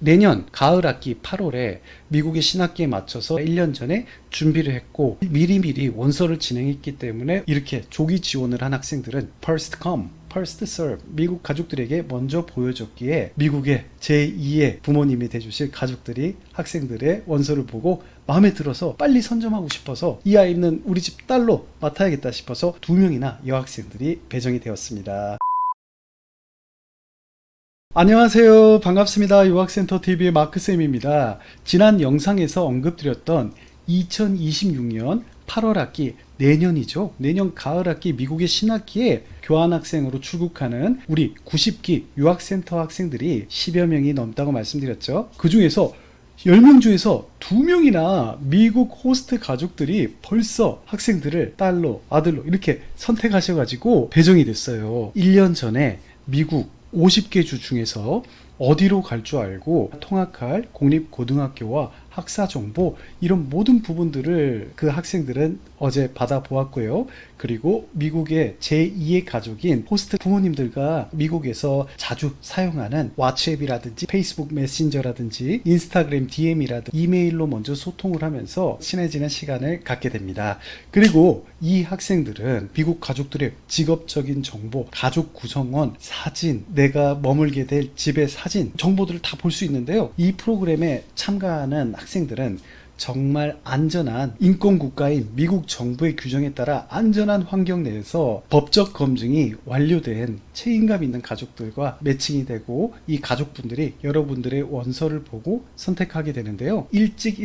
내년 가을 학기 8월에 미국의 신학기에 맞춰서 1년 전에 준비를 했고 미리미리 원서를 진행했기 때문에 이렇게 조기 지원을 한 학생들은 First Come, First Serve 미국 가족들에게 먼저 보여줬기에 미국의 제2의 부모님이 돼주실 가족들이 학생들의 원서를 보고 마음에 들어서 빨리 선점하고 싶어서 이 아이는 우리 집 딸로 맡아야겠다 싶어서 2명이나 여학생들이 배정이 되었습니다. 안녕하세요. 반갑습니다. 유학센터TV의 마크쌤입니다. 지난 영상에서 언급드렸던 2026년 8월 학기, 내년이죠. 내년 가을 학기 미국의 신학기에 교환학생으로 출국하는 우리 90기 유학센터 학생들이 10여 명이 넘다고 말씀드렸죠. 그 중에서 10명 중에서 2명이나 미국 호스트 가족들이 벌써 학생들을 딸로, 아들로 이렇게 선택하셔가지고 배정이 됐어요. 1년 전에 미국 50개 주 중에서 어디로 갈 줄 알고 통학할 공립고등학교와 학사 정보 이런 모든 부분들을 그 학생들은 어제 받아보았고요. 그리고 미국의 제2의 가족인 호스트 부모님들과 미국에서 자주 사용하는 왓츠앱이라든지 페이스북 메신저라든지 인스타그램 DM이라든지 이메일로 먼저 소통을 하면서 친해지는 시간을 갖게 됩니다. 그리고 이 학생들은 미국 가족들의 직업적인 정보, 가족 구성원, 사진, 내가 머물게 될 집의 사진, 정보들을 다 볼 수 있는데요. 이 프로그램에 참가하는 학생들은 정말 안전한 인권국가인 미국 정부의 규정에 따라 안전한 환경 내에서 법적 검증이 완료된 책임감 있는 가족들과 매칭이 되고 이 가족분들이 여러분들의 원서를 보고 선택하게 되는데요. 일찍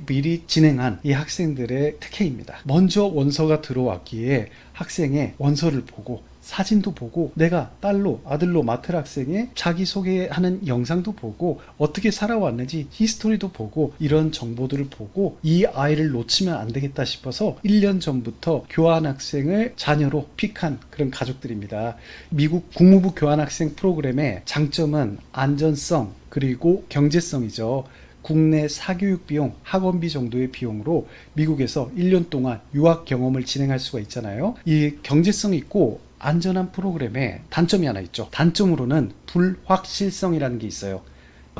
미리 진행한 이 학생들의 특혜입니다. 먼저 원서가 들어왔기에 학생의 원서를 보고 사진도 보고 내가 딸로 아들로 맡을 학생의 자기소개하는 영상도 보고 어떻게 살아왔는지 히스토리도 보고 이런 정보들을 보고 이 아이를 놓치면 안 되겠다 싶어서 1년 전부터 교환학생을 자녀로 픽한 그런 가족들입니다. 미국 국무부 교환학생 프로그램의 장점은 안전성 그리고 경제성이죠. 국내 사교육 비용, 학원비 정도의 비용으로 미국에서 1년 동안 유학 경험을 진행할 수가 있잖아요. 이 경제성 있고 안전한 프로그램에 단점이 하나 있죠. 단점으로는 불확실성이라는 게 있어요.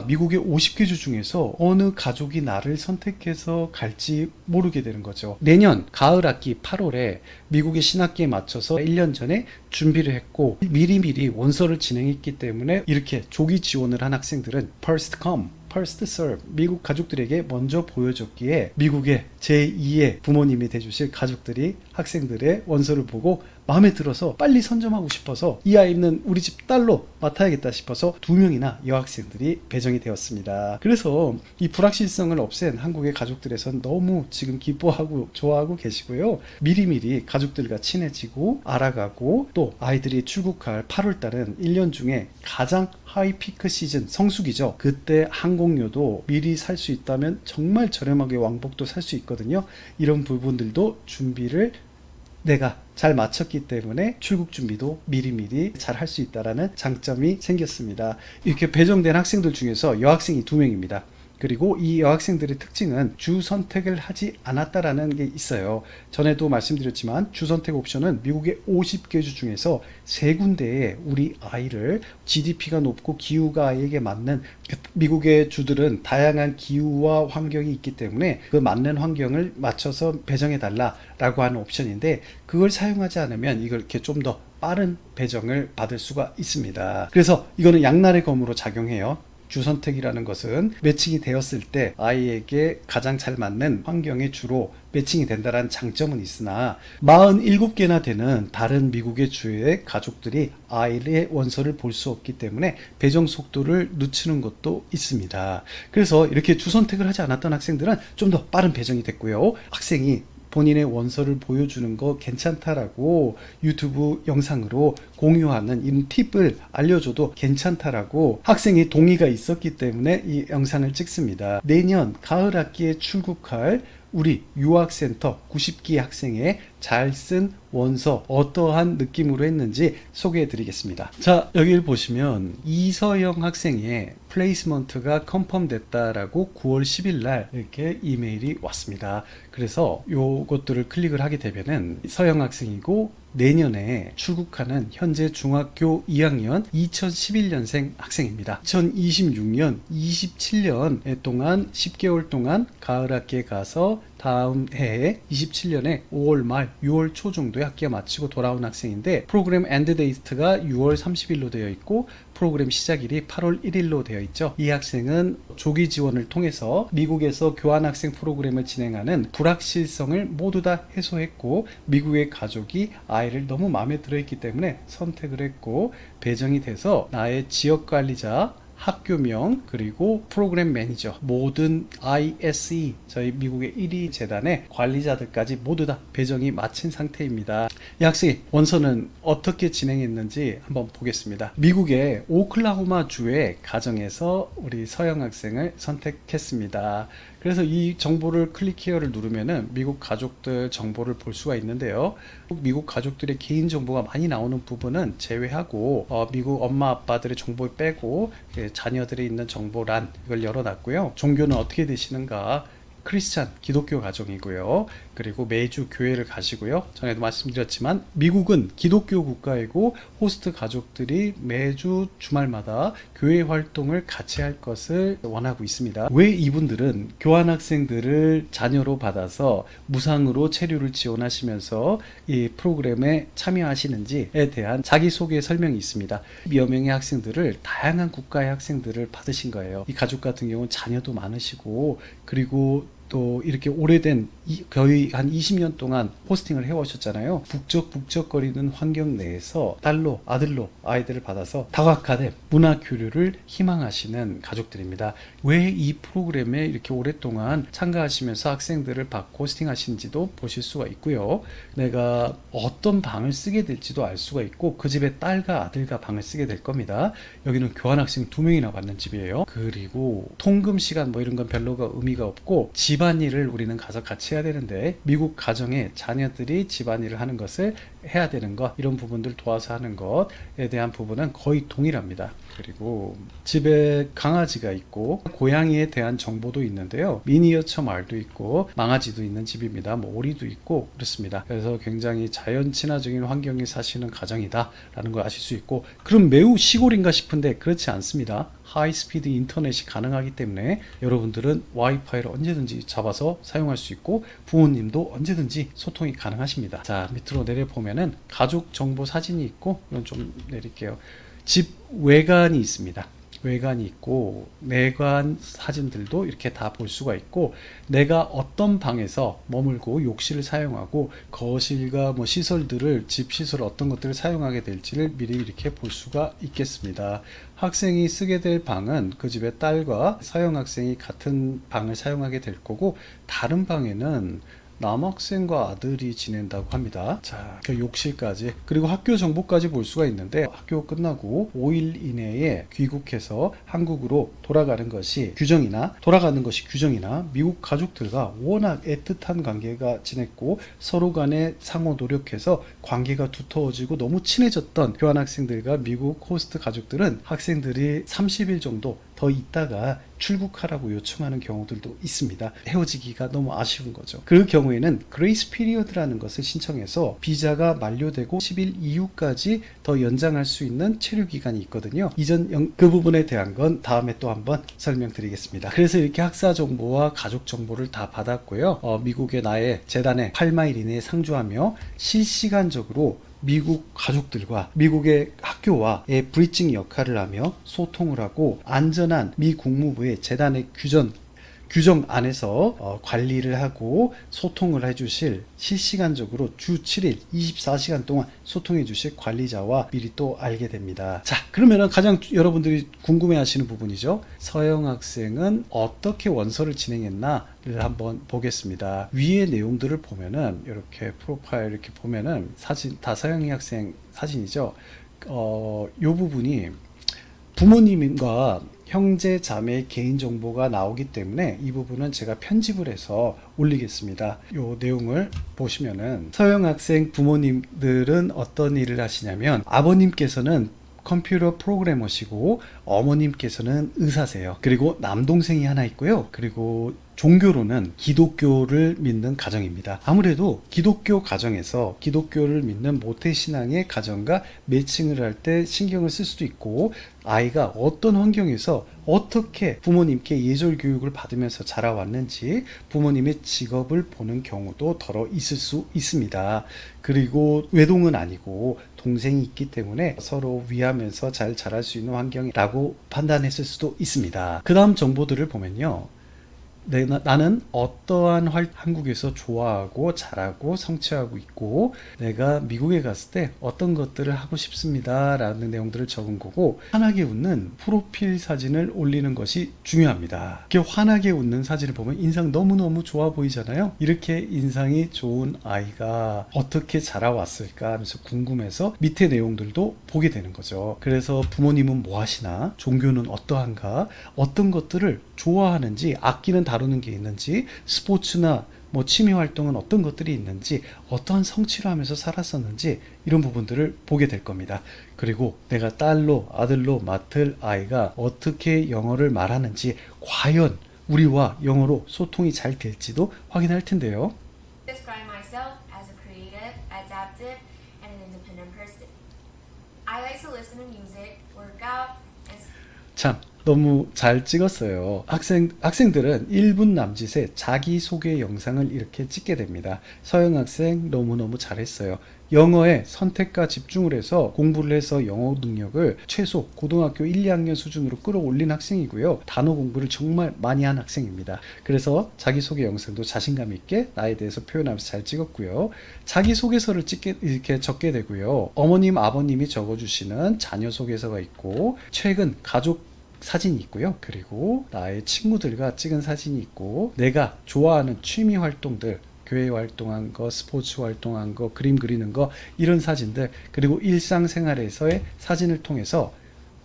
미국의 50개 주 중에서 어느 가족이 나를 선택해서 갈지 모르게 되는 거죠. 내년 가을 학기 8월에 미국의 신학기에 맞춰서 1년 전에 준비를 했고 미리미리 원서를 진행했기 때문에 이렇게 조기 지원을 한 학생들은 First Come, First Serve 미국 가족들에게 먼저 보여줬기에 미국의 제2의 부모님이 돼주실 가족들이 학생들의 원서를 보고 마음에 들어서 빨리 선점하고 싶어서 이 아이는 우리 집 딸로 맡아야겠다 싶어서 2명이나 여학생들이 배정이 되었습니다. 그래서 이 불확실성을 없앤 한국의 가족들에선 너무 지금 기뻐하고 좋아하고 계시고요. 미리미리 가족들과 친해지고 알아가고 또 아이들이 출국할 8월달은 1년 중에 가장 하이피크 시즌 성수기죠. 그때 항공료도 미리 살 수 있다면 정말 저렴하게 왕복도 살 수 있거든요. 이런 부분들도 준비를 내가 잘 마쳤기 때문에 출국 준비도 미리미리 잘 할 수 있다는 장점이 생겼습니다. 이렇게 배정된 학생들 중에서 여학생이 2명입니다. 그리고 이 여학생들의 특징은 주 선택을 하지 않았다라는 게 있어요. 전에도 말씀드렸지만 주 선택 옵션은 미국의 50개 주 중에서 3군데에 우리 아이를 GDP가 높고 기후가 아이에게 맞는 미국의 주들은 다양한 기후와 환경이 있기 때문에 그 맞는 환경을 맞춰서 배정해 달라라고 하는 옵션인데 그걸 사용하지 않으면 이걸 이렇게 좀 더 빠른 배정을 받을 수가 있습니다. 그래서 이거는 양날의 검으로 작용해요. 주선택이라는 것은 매칭이 되었을 때 아이에게 가장 잘 맞는 환경에 주로 매칭이 된다는 장점은 있으나 47개나 되는 다른 미국의 주의 가족들이 아이의 원서를 볼 수 없기 때문에 배정 속도를 늦추는 것도 있습니다. 그래서 이렇게 주선택을 하지 않았던 학생들은 좀 더 빠른 배정이 됐고요. 학생이 본인의 원서를 보여주는 거 괜찮다라고 유튜브 영상으로 공유하는 이런 팁을 알려줘도 괜찮다라고 학생이 동의가 있었기 때문에 이 영상을 찍습니다. 내년 가을 학기에 출국할 우리 유학센터 90기 학생의 잘 쓴 원서 어떠한 느낌으로 했는지 소개해 드리겠습니다. 자, 여기를 보시면 이서영 학생의 플레이스먼트가 컨펌 됐다라고 9월 10일 날 이렇게 이메일이 왔습니다. 그래서 요것들을 클릭을 하게 되면은 서영 학생이고 내년에 출국하는 현재 중학교 2학년 2011년생 학생입니다. 2026년 27년 동안 10개월 동안 가을 학기에 가서 다음 해에 27년에 5월 말 6월 초 정도에 학기가 마치고 돌아온 학생인데, 프로그램 엔드 데이트가 6월 30일로 되어 있고 프로그램 시작일이 8월 1일로 되어 있죠. 이 학생은 조기 지원을 통해서 미국에서 교환학생 프로그램을 진행하는 불확실성을 모두 다 해소했고, 미국의 가족이 아이를 너무 마음에 들어 있기 때문에 선택을 했고, 배정이 돼서 나의 지역관리자, 학교명, 그리고 프로그램 매니저, 모든 ISE, 저희 미국의 1위 재단의 관리자들까지 모두 다 배정이 마친 상태입니다. 이 학생이 원서는 어떻게 진행했는지 한번 보겠습니다. 미국의 오클라호마 주의 가정에서 우리 서영 학생을 선택했습니다. 그래서 이 정보를 클릭 히어를 누르면은 미국 가족들 정보를 볼 수가 있는데요. 미국 가족들의 개인 정보가 많이 나오는 부분은 제외하고 미국 엄마 아빠들의 정보를 빼고 자녀들이 있는 정보란 이걸 열어놨고요. 종교는 어떻게 되시는가? 크리스찬, 기독교 가정이고요. 그리고 매주 교회를 가시고요. 전에도 말씀드렸지만 미국은 기독교 국가이고 호스트 가족들이 매주 주말마다 교회 활동을 같이 할 것을 원하고 있습니다. 왜 이분들은 교환학생들을 자녀로 받아서 무상으로 체류를 지원하시면서 이 프로그램에 참여하시는지에 대한 자기소개 설명이 있습니다. 몇 명의 학생들을, 다양한 국가의 학생들을 받으신 거예요. 이 가족 같은 경우는 자녀도 많으시고, 그리고 또 이렇게 오래된 거의 한 20년 동안 호스팅을 해오셨잖아요. 북적북적거리는 환경 내에서 딸로, 아들로 아이들을 받아서 다각화된 문화 교류를 희망하시는 가족들입니다. 왜 이 프로그램에 이렇게 오랫동안 참가하시면서 학생들을 받고 호스팅하시는지도 보실 수가 있고요. 내가 어떤 방을 쓰게 될지도 알 수가 있고, 그 집에 딸과 아들과 방을 쓰게 될 겁니다. 여기는 교환학생 2명이나 받는 집이에요. 그리고 통금 시간 뭐 이런 건 별로가 의미가 없고, 집안일을 우리는 가서 같이 해야 되는데 미국 가정에 자녀들이 집안일을 하는 것을 해야 되는 것, 이런 부분들 도와서 하는 것에 대한 부분은 거의 동일합니다. 그리고 집에 강아지가 있고 고양이에 대한 정보도 있는데요. 미니어처 말도 있고 망아지도 있는 집입니다. 뭐 오리도 있고 그렇습니다. 그래서 굉장히 자연 친화적인 환경에 사시는 가정이다 라는 걸 아실 수 있고, 그럼 매우 시골인가 싶은데 그렇지 않습니다. 하이스피드 인터넷이 가능하기 때문에 여러분들은 와이파이를 언제든지 잡아서 사용할 수 있고 부모님도 언제든지 소통이 가능하십니다. 자, 밑으로 내려보면은 가족 정보 사진이 있고, 이건 좀 내릴게요. 집 외관이 있습니다. 외관이 있고 내관 사진들도 이렇게 다 볼 수가 있고, 내가 어떤 방에서 머물고 욕실을 사용하고 거실과 뭐 시설들을, 집 시설 어떤 것들을 사용하게 될지를 미리 이렇게 볼 수가 있겠습니다. 학생이 쓰게 될 방은 그 집의 딸과 서영 학생이 같은 방을 사용하게 될 거고, 다른 방에는 남학생과 아들이 지낸다고 합니다. 자, 그 욕실까지, 그리고 학교 정보까지 볼 수가 있는데, 학교 끝나고 5일 이내에 귀국해서 한국으로 돌아가는 것이 규정이나 미국 가족들과 워낙 애틋한 관계가 지냈고 서로 간에 상호 노력해서 관계가 두터워지고 너무 친해졌던 교환학생들과 미국 호스트 가족들은 학생들이 30일 정도 더 있다가 출국하라고 요청하는 경우들도 있습니다. 헤어지기가 너무 아쉬운 거죠. 그 경우에는 그레이스 피리어드라는 것을 신청해서 비자가 만료되고 10일 이후까지 더 연장할 수 있는 체류 기간이 있거든요. 그 부분에 대한 건 다음에 또 한번 설명드리겠습니다. 그래서 이렇게 학사 정보와 가족 정보를 다 받았고요. 미국의 나의 재단에 8마일 이내에 상주하며 실시간적으로 미국 가족들과 미국의 학교와의 브리징 역할을 하며 소통을 하고, 안전한 미 국무부의 재단의 규정 안에서 관리를 하고 소통을 해주실, 실시간적으로 주 7일 24시간 동안 소통해 주실 관리자와 미리 또 알게 됩니다. 자, 그러면은 가장 여러분들이 궁금해 하시는 부분이죠. 서영 학생은 어떻게 원서를 진행했나를 한번 보겠습니다. 위의 내용들을 보면은, 이렇게 프로파일 이렇게 보면은 사진 다 서영이 학생 사진이죠. 요 부분이 부모님과 형제 자매의 개인정보가 나오기 때문에 이 부분은 제가 편집을 해서 올리겠습니다. 이 내용을 보시면은 서영 학생 부모님들은 어떤 일을 하시냐면 아버님께서는 컴퓨터 프로그래머시고 어머님께서는 의사세요. 그리고 남동생이 하나 있고요. 그리고 종교로는 기독교를 믿는 가정입니다. 아무래도 기독교 가정에서 기독교를 믿는 모태신앙의 가정과 매칭을 할 때 신경을 쓸 수도 있고, 아이가 어떤 환경에서 어떻게 부모님께 예절 교육을 받으면서 자라왔는지 부모님의 직업을 보는 경우도 더러 있을 수 있습니다. 그리고 외동은 아니고 동생이 있기 때문에 서로 위하면서 잘 자랄 수 있는 환경이라고 판단했을 수도 있습니다. 그 다음 정보들을 보면요. 나는 어떠한 한국에서 좋아하고 잘하고 성취하고 있고 내가 미국에 갔을 때 어떤 것들을 하고 싶습니다 라는 내용들을 적은 거고, 환하게 웃는 프로필 사진을 올리는 것이 중요합니다. 이렇게 환하게 웃는 사진을 보면 인상 너무너무 좋아 보이잖아요. 이렇게 인상이 좋은 아이가 어떻게 자라왔을까 하면서 궁금해서 밑에 내용들도 보게 되는 거죠. 그래서 부모님은 뭐 하시나, 종교는 어떠한가, 어떤 것들을 좋아하는지, 악기는 다루는 게 있는지, 스포츠나 뭐 취미 활동은 어떤 것들이 있는지, 어떠한 성취를 하면서 살았었는지, 이런 부분들을 보게 될 겁니다. 그리고 내가 딸로 아들로 맡을 아이가 어떻게 영어를 말하는지, 과연 우리와 영어로 소통이 잘 될지도 확인할 텐데요. Describe myself as a creative, adaptive, and an independent person. I like to listen to music, work out, and 참 너무 잘 찍었어요. 학생들은 1분 남짓의 자기소개 영상을 이렇게 찍게 됩니다. 서영 학생 너무너무 잘했어요. 영어에 선택과 집중을 해서 공부를 해서 영어 능력을 최소 고등학교 1, 2학년 수준으로 끌어올린 학생이고요. 단어 공부를 정말 많이 한 학생입니다. 그래서 자기소개 영상도 자신감 있게 나에 대해서 표현하면서 잘 찍었고요. 자기소개서를 이렇게 적게 되고요. 어머님, 아버님이 적어주시는 자녀 소개서가 있고, 최근 가족 사진이 있고요. 그리고 나의 친구들과 찍은 사진이 있고, 내가 좋아하는 취미 활동들, 교회 활동한 거, 스포츠 활동한 거, 그림 그리는 거, 이런 사진들, 그리고 일상생활에서의 사진을 통해서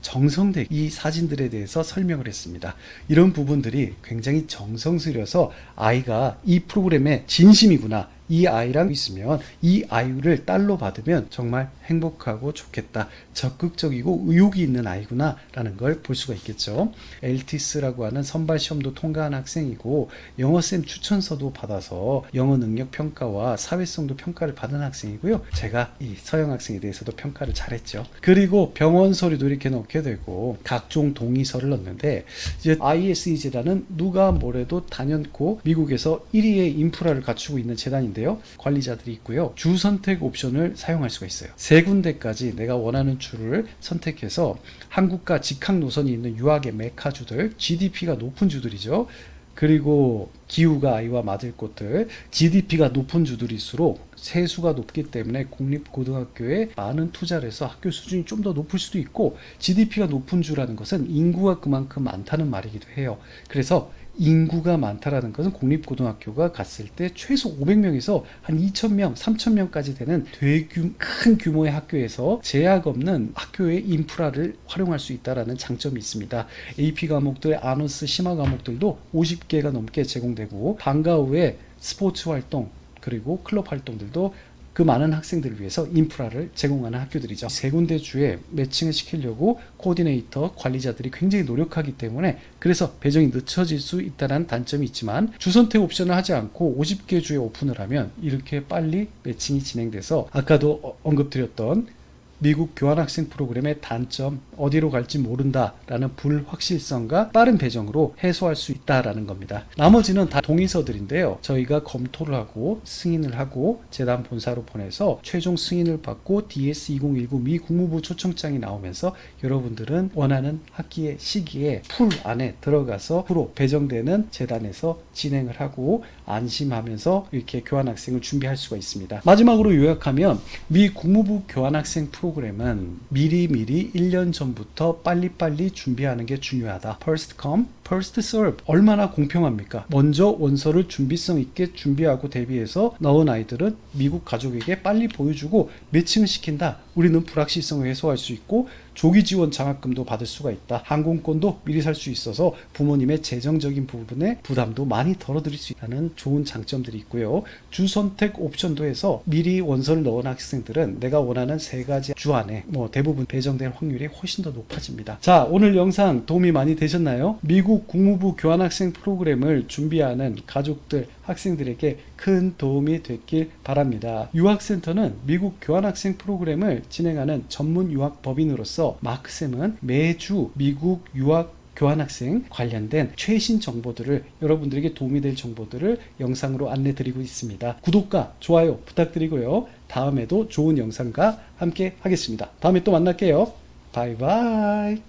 정성되게 이 사진들에 대해서 설명을 했습니다. 이런 부분들이 굉장히 정성스려서 아이가 이 프로그램의 진심이구나, 이 아이랑 있으면 이 아이를 딸로 받으면 정말 행복하고 좋겠다, 적극적이고 의욕이 있는 아이구나 라는 걸 볼 수가 있겠죠. LTS라고 하는 선발 시험도 통과한 학생이고, 영어쌤 추천서도 받아서 영어 능력 평가와 사회성도 평가를 받은 학생이고요. 제가 이 서영 학생에 대해서도 평가를 잘했죠. 그리고 병원 서류도 이렇게 넣게 되고, 각종 동의서를 넣는데, 이제 ISE 재단은 누가 뭐래도 단연코 미국에서 1위의 인프라를 갖추고 있는 재단인데, 관리자들이 있고요. 주 선택 옵션을 사용할 수가 있어요. 세 군데까지 내가 원하는 주를 선택해서 한국과 직항 노선이 있는 유학의 메카주들, GDP가 높은 주들이죠. 그리고 기후가 아이와 맞을 곳들, GDP가 높은 주들일수록 세수가 높기 때문에 공립고등학교에 많은 투자를 해서 학교 수준이 좀 더 높을 수도 있고, GDP가 높은 주라는 것은 인구가 그만큼 많다는 말이기도 해요. 그래서 인구가 많다라는 것은 공립고등학교가 갔을 때 최소 500명에서 한 2,000명, 3,000명까지 되는 되게 큰 규모의 학교에서 제약 없는 학교의 인프라를 활용할 수 있다는 장점이 있습니다. AP 과목들, 아너스, 심화 과목들도 50개가 넘게 제공되고, 방과 후에 스포츠 활동, 그리고 클럽 활동들도 그 많은 학생들을 위해서 인프라를 제공하는 학교들이죠. 세 군데 주에 매칭을 시키려고 코디네이터, 관리자들이 굉장히 노력하기 때문에, 그래서 배정이 늦춰질 수 있다는 단점이 있지만, 주선택 옵션을 하지 않고 50개 주에 오픈을 하면 이렇게 빨리 매칭이 진행돼서, 아까도 언급드렸던 미국 교환학생 프로그램의 단점, 어디로 갈지 모른다라는 불확실성과 빠른 배정으로 해소할 수 있다라는 겁니다. 나머지는 다 동의서들인데요. 저희가 검토를 하고 승인을 하고 재단 본사로 보내서 최종 승인을 받고 DS2019 미 국무부 초청장이 나오면서 여러분들은 원하는 학기의 시기에 풀 안에 들어가서 프로 배정되는 재단에서 진행을 하고 안심하면서 이렇게 교환학생을 준비할 수가 있습니다. 마지막으로 요약하면, 미 국무부 교환학생 프로그램은 미리미리 1년 전부터 빨리빨리 준비하는 게 중요하다. First come, first serve. 얼마나 공평합니까? 먼저 원서를 준비성 있게 준비하고 대비해서 넣은 아이들은 미국 가족에게 빨리 보여주고 매칭을 시킨다. 우리는 불확실성을 해소할 수 있고 조기 지원 장학금도 받을 수가 있다. 항공권도 미리 살 수 있어서 부모님의 재정적인 부분에 부담도 많이 덜어드릴 수 있다는 좋은 장점들이 있고요. 주 선택 옵션도 해서 미리 원서를 넣은 학생들은 내가 원하는 3가지 주 안에 대부분 배정될 확률이 훨씬 더 높아집니다. 자, 오늘 영상 도움이 많이 되셨나요? 미국 국무부 교환학생 프로그램을 준비하는 가족들, 학생들에게 큰 도움이 됐길 바랍니다. 유학센터는 미국 교환학생 프로그램을 진행하는 전문 유학법인으로서 마크쌤은 매주 미국 유학 교환학생 관련된 최신 정보들을, 여러분들에게 도움이 될 정보들을 영상으로 안내드리고 있습니다. 구독과 좋아요 부탁드리고요. 다음에도 좋은 영상과 함께 하겠습니다. 다음에 또 만날게요. 바이바이.